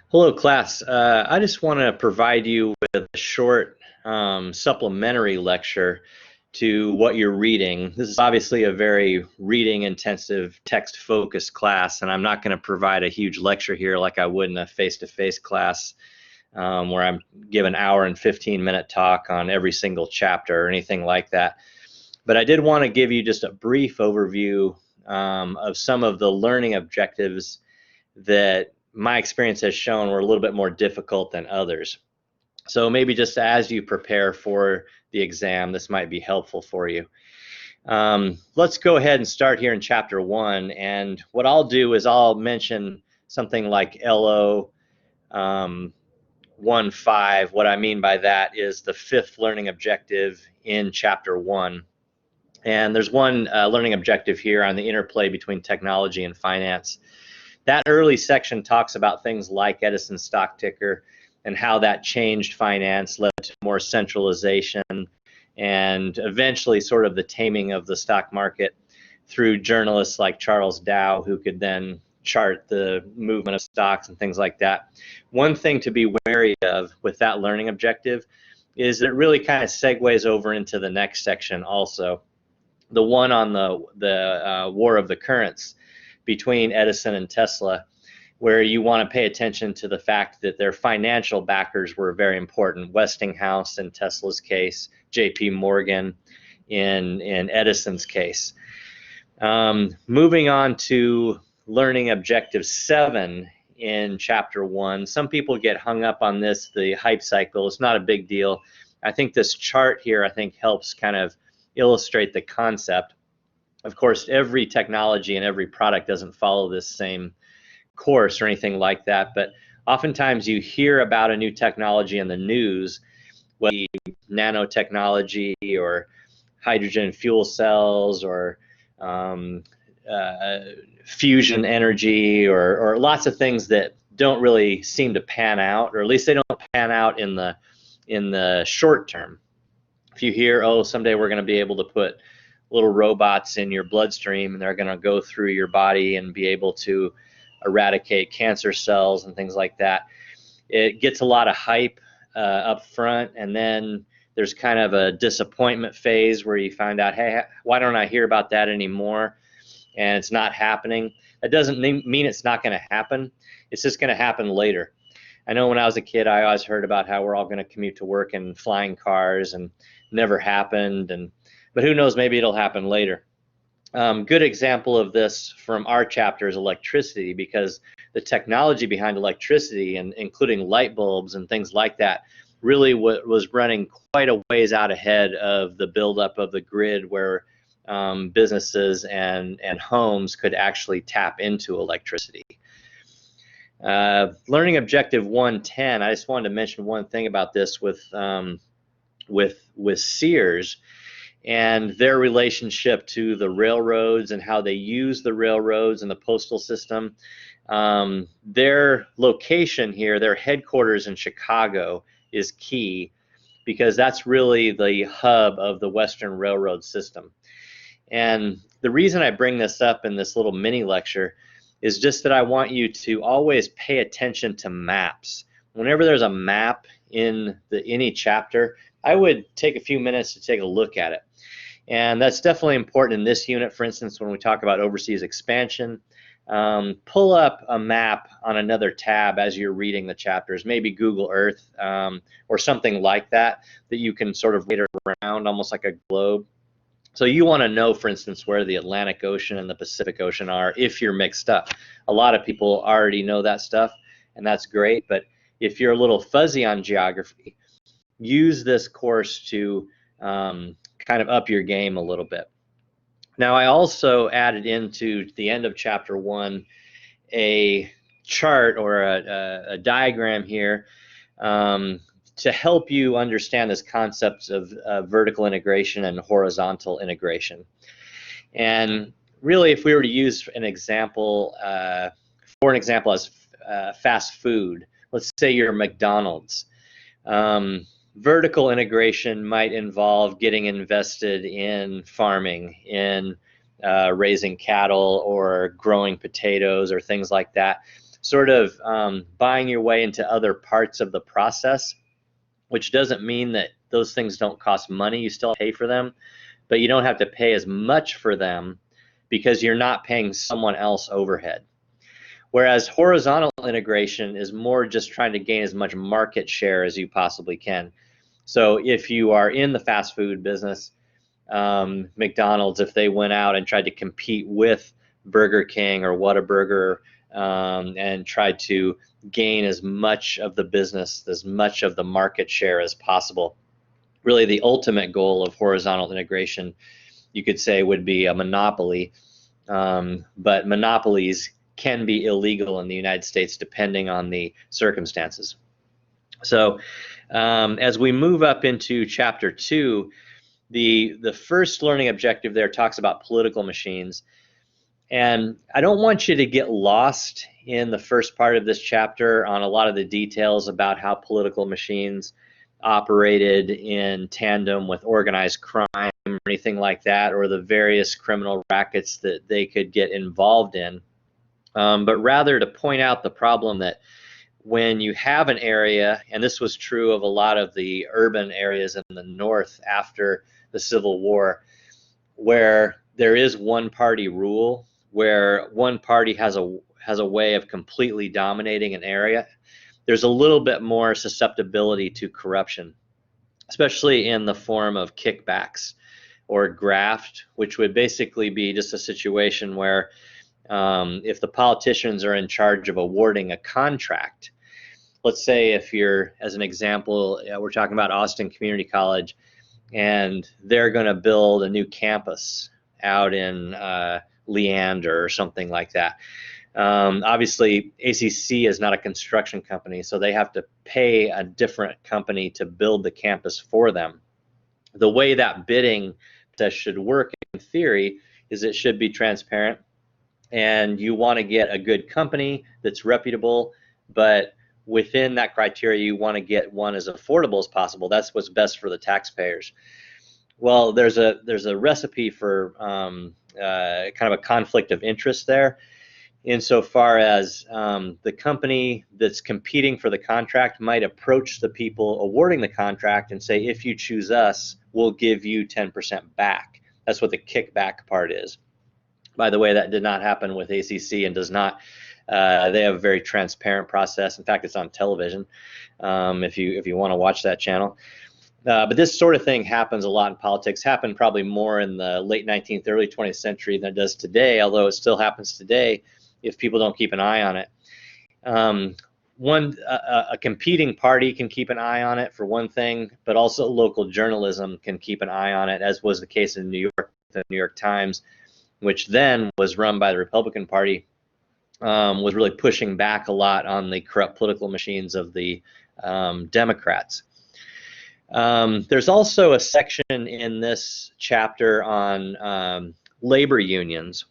Hello, class. I just want to provide you with a short supplementary lecture to what you're reading. This is obviously a very reading-intensive, text-focused class, and I'm not going to provide a huge lecture here like I would in a face-to-face class where I'm giving an hour and 15-minute talk on every single chapter or anything like that. But I did want to give you just a brief overview of some of the learning objectives that my experience has shown were a little bit more difficult than others. So maybe just as you prepare for the exam, this might be helpful for you. Let's go ahead and start here in chapter 1. And what I'll do is I'll mention something like LO 1.5. What I mean by that is the 5th learning objective in chapter 1. And there's one learning objective here on the interplay between technology and finance. That early section talks about things like Edison's stock ticker and how that changed finance, led to more centralization, and eventually sort of the taming of the stock market through journalists like Charles Dow, who could then chart the movement of stocks and things like that. One thing to be wary of with that learning objective is that it really kind of segues over into the next section also, the one on the War of the Currents between Edison and Tesla, where you want to pay attention to the fact that their financial backers were very important. Westinghouse in Tesla's case, J.P. Morgan in Edison's case. Moving on to learning objective 7 in chapter 1. Some people get hung up on this, the hype cycle. It's not a big deal. I think this chart here, helps kind of illustrate the concept. Of course, every technology and every product doesn't follow this same course or anything like that, but oftentimes you hear about a new technology in the news, whether it be nanotechnology or hydrogen fuel cells or fusion energy or lots of things that don't really seem to pan out, or at least they don't pan out in the short term. If you hear, oh, someday we're going to be able to put little robots in your bloodstream and they're going to go through your body and be able to eradicate cancer cells and things like that, it gets a lot of hype up front, and then there's kind of a disappointment phase where you find out, hey, why don't I hear about that anymore? And it's not happening. That doesn't mean it's not going to happen. It's just going to happen later. I know when I was a kid, I always heard about how we're all going to commute to work in flying cars, and never happened. But who knows, maybe it'll happen later. Good example of this from our chapter is electricity, because the technology behind electricity, and including light bulbs and things like that, really was running quite a ways out ahead of the buildup of the grid, where businesses and homes could actually tap into electricity. Learning objective 110, I just wanted to mention one thing about this with Sears and their relationship to the railroads and how they use the railroads and the postal system. Their location here, their headquarters in Chicago, is key, because that's really the hub of the Western Railroad system. And the reason I bring this up in this little mini lecture is just that I want you to always pay attention to maps. Whenever there's a map in any chapter, I would take a few minutes to take a look at it. And that's definitely important in this unit. For instance, when we talk about overseas expansion, pull up a map on another tab as you're reading the chapters, maybe Google Earth or something like that, that you can sort of read around almost like a globe. So you want to know, for instance, where the Atlantic Ocean and the Pacific Ocean are if you're mixed up. A lot of people already know that stuff, and that's great. But if you're a little fuzzy on geography, use this course to kind of up your game a little bit. Now, I also added into the end of chapter 1 a chart or a diagram here to help you understand this concept of vertical integration and horizontal integration. And really, if we were to use an example, as fast food, let's say you're McDonald's. Vertical integration might involve getting invested in farming, in raising cattle or growing potatoes or things like that. sort of buying your way into other parts of the process, which doesn't mean that those things don't cost money. You still pay for them, but you don't have to pay as much for them because you're not paying someone else overhead. Whereas horizontal integration is more just trying to gain as much market share as you possibly can. So if you are in the fast food business, McDonald's, if they went out and tried to compete with Burger King or Whataburger and tried to gain as much of the business, as much of the market share as possible, really the ultimate goal of horizontal integration, you could say, would be a monopoly. But monopolies can be illegal in the United States depending on the circumstances. So as we move up into chapter 2, the first learning objective there talks about political machines. And I don't want you to get lost in the first part of this chapter on a lot of the details about how political machines operated in tandem with organized crime or anything like that, or the various criminal rackets that they could get involved in, but rather to point out the problem that when you have an area, and this was true of a lot of the urban areas in the North after the Civil War, where there is one party rule, where one party has a way of completely dominating an area, there's a little bit more susceptibility to corruption, especially in the form of kickbacks or graft, which would basically be just a situation where if the politicians are in charge of awarding a contract, let's say if you're, as an example, we're talking about Austin Community College, and they're going to build a new campus out in Leander or something like that. Obviously, ACC is not a construction company, so they have to pay a different company to build the campus for them. The way that bidding should work in theory is it should be transparent, and you want to get a good company that's reputable, but within that criteria, you want to get one as affordable as possible. That's what's best for the taxpayers. Well, there's a recipe for kind of a conflict of interest there, insofar as the company that's competing for the contract might approach the people awarding the contract and say, if you choose us, we'll give you 10% back. That's what the kickback part is. By the way, that did not happen with ACC and does not. They have a very transparent process. In fact, it's on television if you want to watch that channel. But this sort of thing happens a lot in politics. Happened probably more in the late 19th, early 20th century than it does today, although it still happens today if people don't keep an eye on it. A competing party can keep an eye on it for one thing, but also local journalism can keep an eye on it, as was the case in New York, the New York Times, which then was run by the Republican Party, was really pushing back a lot on the corrupt political machines of the Democrats. There's also a section in this chapter on labor unions.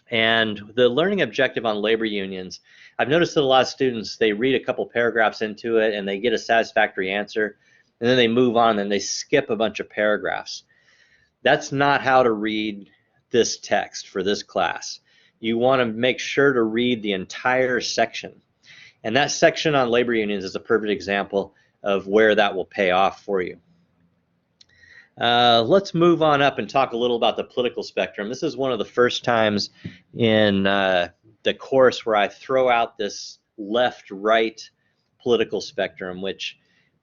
And the learning objective on labor unions, I've noticed that a lot of students, they read a couple paragraphs into it and they get a satisfactory answer, and then they move on and they skip a bunch of paragraphs. That's not how to read this text for this class. You want to make sure to read the entire section. And that section on labor unions is a perfect example of where that will pay off for you. Let's move on up and talk a little about the political spectrum. This is one of the first times in the course where I throw out this left-right political spectrum, which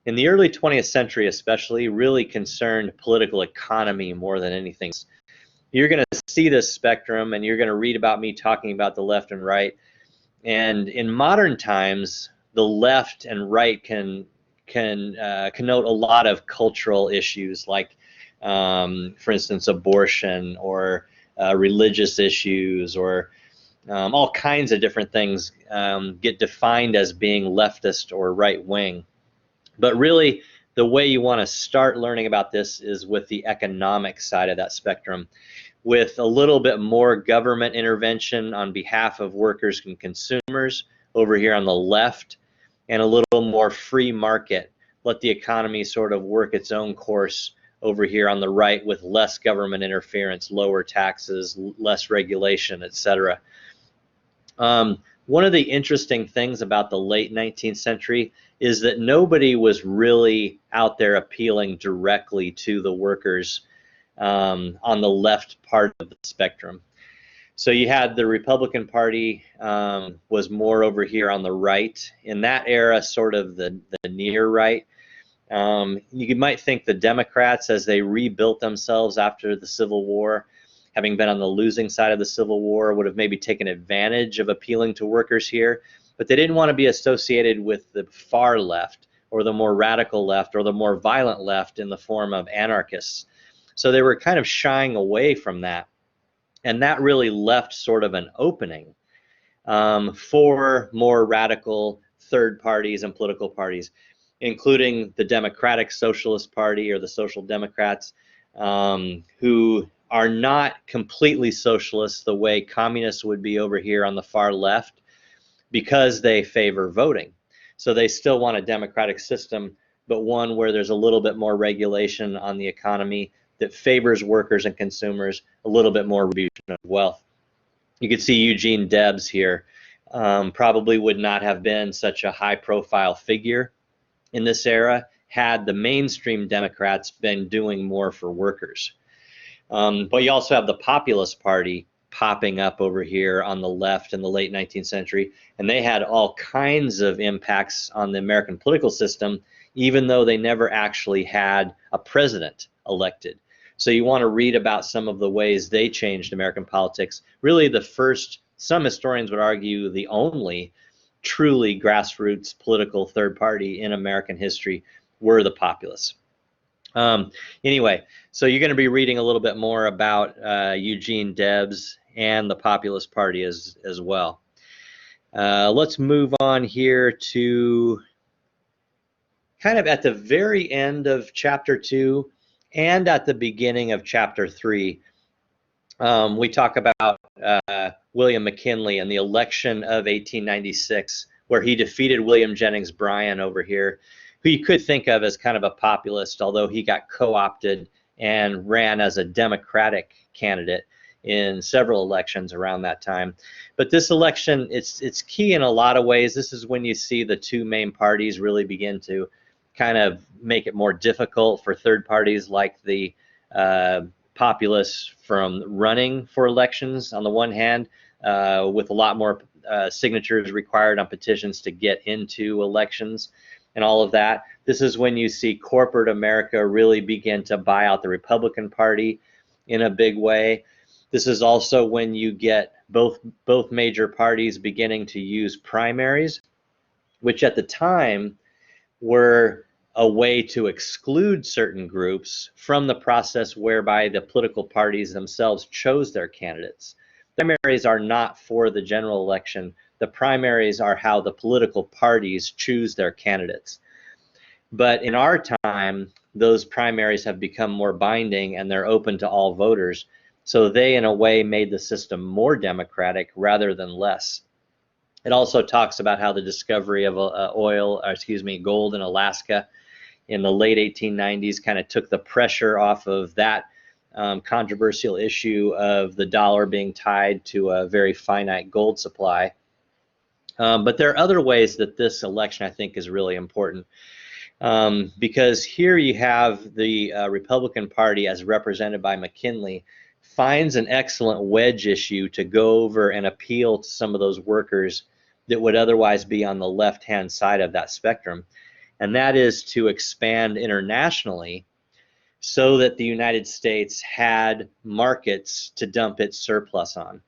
in the early 20th century especially really concerned political economy more than anything. You're going to see this spectrum and you're going to read about me talking about the left and right. And in modern times, the left and right can connote a lot of cultural issues, like, for instance, abortion or religious issues, or all kinds of different things get defined as being leftist or right wing. But really, the way you want to start learning about this is with the economic side of that spectrum, with a little bit more government intervention on behalf of workers and consumers over here on the left, and a little more free market. Let the economy sort of work its own course over here on the right, with less government interference, lower taxes, less regulation, etc. One of the interesting things about the late 19th century is that nobody was really out there appealing directly to the workers on the left part of the spectrum. So you had the Republican Party was more over here on the right. In that era, sort of the near right. You might think the Democrats, as they rebuilt themselves after the Civil War, having been on the losing side of the Civil War, would have maybe taken advantage of appealing to workers here, but they didn't want to be associated with the far left or the more radical left or the more violent left in the form of anarchists. So they were kind of shying away from that. And that really left sort of an opening for more radical third parties and political parties, including the Democratic Socialist Party or the Social Democrats, who are not completely socialist the way communists would be over here on the far left, because they favor voting. So they still want a democratic system, but one where there's a little bit more regulation on the economy that favors workers and consumers, a little bit more redistribution of wealth. You can see Eugene Debs here. Probably would not have been such a high-profile figure in this era had the mainstream Democrats been doing more for workers. But you also have the Populist Party popping up over here on the left in the late 19th century, and they had all kinds of impacts on the American political system, even though they never actually had a president elected. So you want to read about some of the ways they changed American politics. Really the first, some historians would argue, the only truly grassroots political third party in American history were the Populists. Anyway, so you're going to be reading a little bit more about Eugene Debs and the Populist Party as well. Let's move on here to kind of at the very end of chapter 2 and at the beginning of chapter 3. We talk about William McKinley and the election of 1896, where he defeated William Jennings Bryan over here, who you could think of as kind of a populist, although he got co-opted and ran as a Democratic candidate in several elections around that time. But this election, it's key in a lot of ways. This is when you see the two main parties really begin to kind of make it more difficult for third parties like the populists from running for elections on the one hand, with a lot more signatures required on petitions to get into elections and all of that. This is when you see corporate America really begin to buy out the Republican Party in a big way. This is also when you get both major parties beginning to use primaries, which at the time were a way to exclude certain groups from the process whereby the political parties themselves chose their candidates. Primaries are not for the general election. The primaries are how the political parties choose their candidates. But in our time, those primaries have become more binding and they're open to all voters. So they, in a way, made the system more democratic rather than less. It also talks about how the discovery of gold in Alaska in the late 1890s kind of took the pressure off of that controversial issue of the dollar being tied to a very finite gold supply. But there are other ways that this election, I think, is really important. Because here you have the Republican Party, as represented by McKinley, finds an excellent wedge issue to go over and appeal to some of those workers that would otherwise be on the left-hand side of that spectrum. And that is to expand internationally so that the United States had markets to dump its surplus on.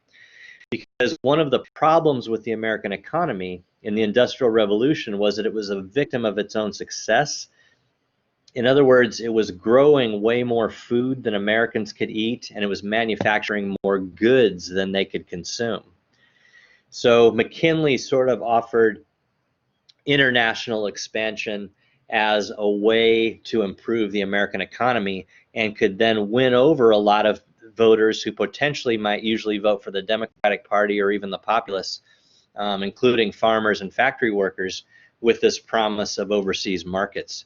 Because one of the problems with the American economy in the Industrial Revolution was that it was a victim of its own success. In other words, it was growing way more food than Americans could eat, and it was manufacturing more goods than they could consume. So McKinley sort of offered international expansion as a way to improve the American economy, and could then win over a lot of voters who potentially might usually vote for the Democratic Party or even the Populists, including farmers and factory workers, with this promise of overseas markets.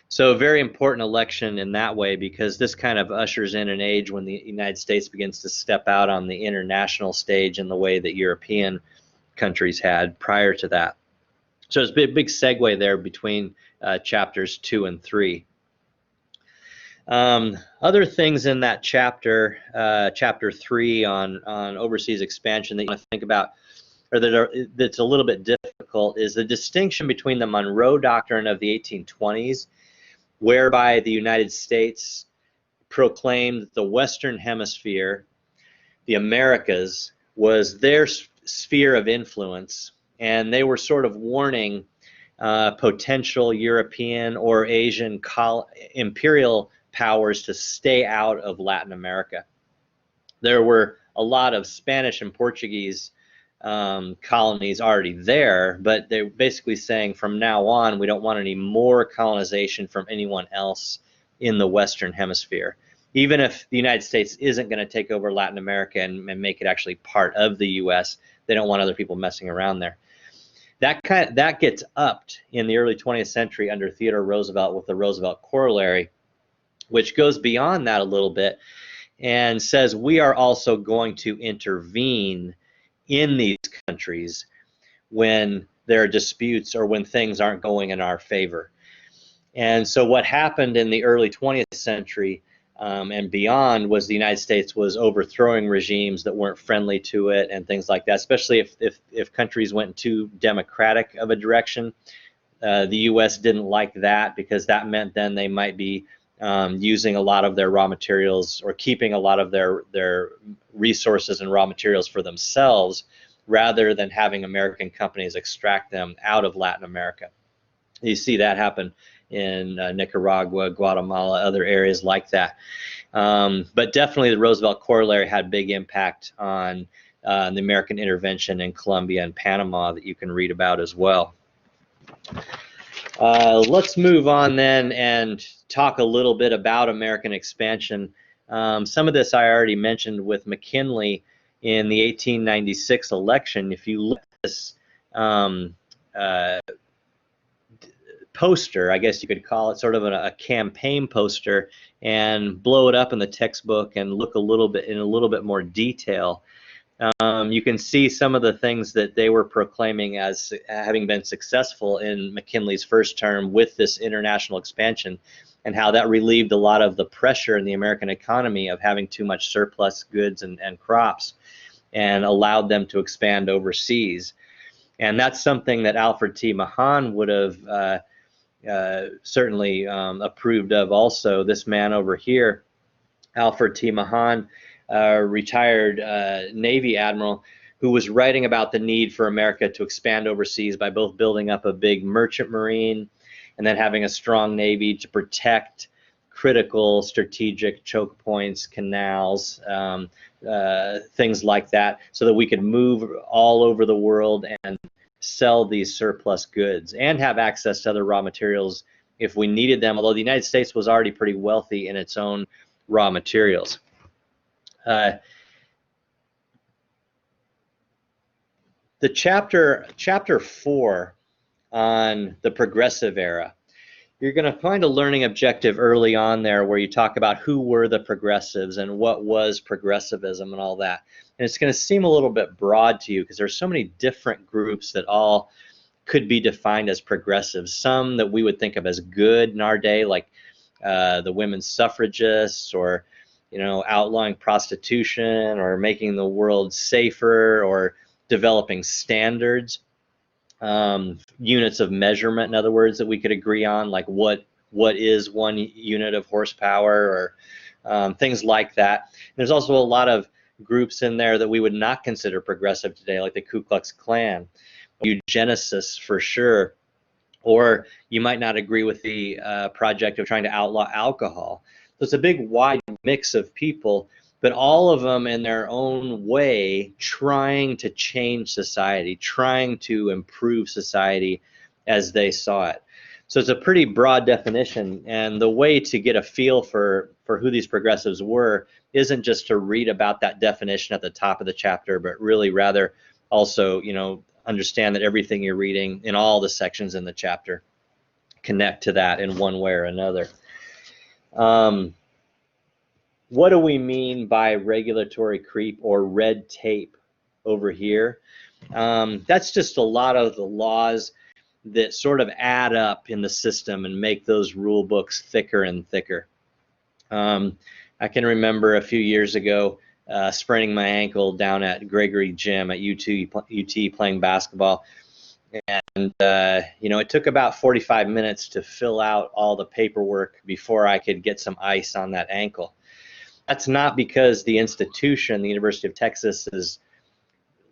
So a very important election in that way, because this kind of ushers in an age when the United States begins to step out on the international stage in the way that European countries had prior to that. So there's a big segue there between chapters 2 and 3. Other things in that chapter, chapter 3 on overseas expansion that you want to think about, or that's a little bit difficult, is the distinction between the Monroe Doctrine of the 1820s, whereby the United States proclaimed that the Western Hemisphere, the Americas, was their sphere of influence, and they were sort of warning potential European or Asian imperial powers to stay out of Latin America. There were a lot of Spanish and Portuguese colonies already there, but they're basically saying from now on we don't want any more colonization from anyone else in the Western Hemisphere. Even if the United States isn't going to take over Latin America and make it actually part of the U.S., they don't want other people messing around there. That gets upped in the early 20th century under Theodore Roosevelt with the Roosevelt Corollary, which goes beyond that a little bit and says we are also going to intervene in these countries when there are disputes or when things aren't going in our favor. And so what happened in the early 20th century and beyond was the United States was overthrowing regimes that weren't friendly to it and things like that, especially if countries went in too democratic of a direction. The U.S. didn't like that because that meant then they might be using a lot of their raw materials or keeping a lot of their resources and raw materials for themselves rather than having American companies extract them out of Latin America. You see that happen in Nicaragua, Guatemala, other areas like that. But definitely the Roosevelt Corollary had big impact on the American intervention in Colombia and Panama that you can read about as well. Let's move on then and talk a little bit about American expansion. Some of this I already mentioned with McKinley in the 1896 election. If you look at this poster, I guess you could call it, sort of a campaign poster, and blow it up in the textbook and look a little bit more detail, you can see some of the things that they were proclaiming as having been successful in McKinley's first term with this international expansion, and how that relieved a lot of the pressure in the American economy of having too much surplus goods and crops, and allowed them to expand overseas. And that's something that Alfred T. Mahan would have certainly approved of also. This man over here, Alfred T. Mahan, retired Navy admiral, who was writing about the need for America to expand overseas by both building up a big merchant marine and then having a strong Navy to protect critical strategic choke points, canals, things like that, so that we could move all over the world and sell these surplus goods and have access to other raw materials if we needed them, although the United States was already pretty wealthy in its own raw materials. The chapter 4 on the progressive era, you're going to find a learning objective early on there where you talk about who were the progressives and what was progressivism and all that. And it's going to seem a little bit broad to you because there's so many different groups that all could be defined as progressives. Some that we would think of as good in our day, like the women's suffragists, or outlawing prostitution, or making the world safer, or developing standards, units of measurement, in other words, that we could agree on, like what is 1 unit of horsepower, or things like that. And there's also a lot of groups in there that we would not consider progressive today, like the Ku Klux Klan, eugenicists for sure, or you might not agree with the project of trying to outlaw alcohol. So it's a big wide mix of people, but all of them in their own way trying to change society, trying to improve society as they saw it. So it's a pretty broad definition, and the way to get a feel for who these progressives were isn't just to read about that definition at the top of the chapter, but really rather also, understand that everything you're reading in all the sections in the chapter connect to that in one way or another. What do we mean by regulatory creep or red tape over here? That's just a lot of the laws that sort of add up in the system and make those rule books thicker and thicker. I can remember a few years ago spraining my ankle down at Gregory Gym at UT playing basketball. And, you know, it took about 45 minutes to fill out all the paperwork before I could get some ice on that ankle. That's not because the institution, the University of Texas,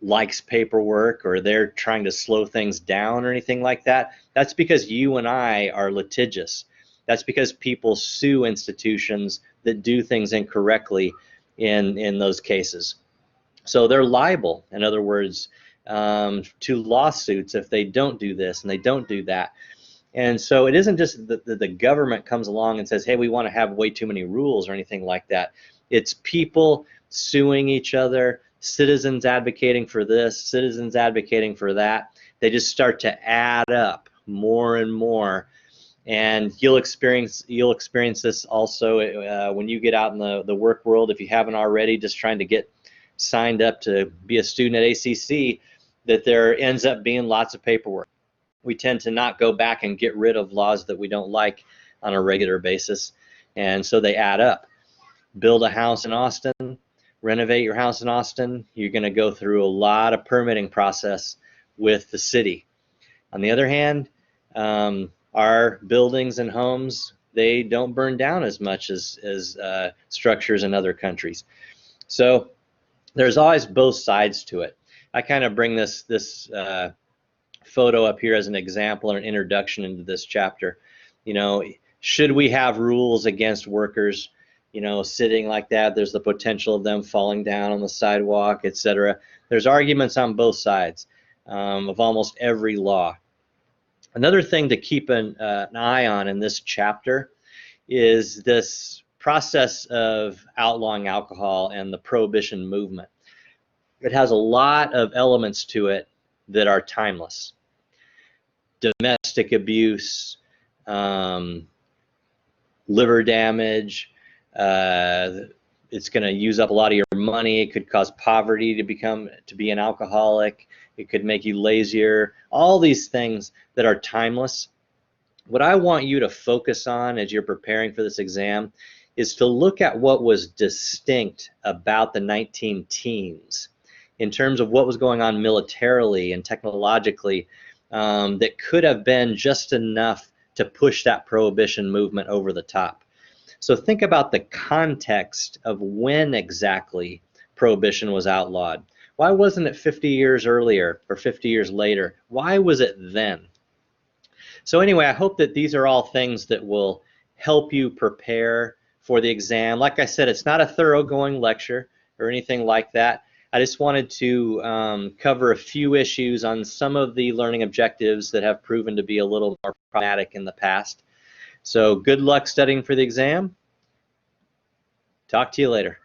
likes paperwork or they're trying to slow things down or anything like that. That's because you and I are litigious. That's because people sue institutions that do things incorrectly in those cases. So they're liable, in other words, to lawsuits if they don't do this and they don't do that. And so it isn't just that the government comes along and says, hey, we want to have way too many rules or anything like that. It's people suing each other, citizens advocating for this, citizens advocating for that. They just start to add up more and more. And you'll experience this also when you get out in the work world, if you haven't already, just trying to get signed up to be a student at ACC, that there ends up being lots of paperwork. We tend to not go back and get rid of laws that we don't like on a regular basis, and so they add up. Build a house in Austin, renovate your house in Austin, you're going to go through a lot of permitting process with the city. On the other hand, our buildings and homes, they don't burn down as much as structures in other countries. So there's always both sides to it. I kind of bring this photo up here as an example or an introduction into this chapter. You know, should we have rules against workers, you know, sitting like that? There's the potential of them falling down on the sidewalk, etc. There's arguments on both sides of almost every law. Another thing to keep an eye on in this chapter is this process of outlawing alcohol and the Prohibition movement. It has a lot of elements to it that are timeless. Domestic abuse, liver damage, it's going to use up a lot of your money. It could cause poverty to be an alcoholic. It could make you lazier. All these things that are timeless. What I want you to focus on as you're preparing for this exam is to look at what was distinct about the 19 teens in terms of what was going on militarily and technologically that could have been just enough to push that Prohibition movement over the top. So think about the context of when exactly Prohibition was outlawed. Why wasn't it 50 years earlier or 50 years later? Why was it then? So anyway, I hope that these are all things that will help you prepare for the exam. Like I said, it's not a thoroughgoing lecture or anything like that. I just wanted to cover a few issues on some of the learning objectives that have proven to be a little more problematic in the past. So good luck studying for the exam. Talk to you later.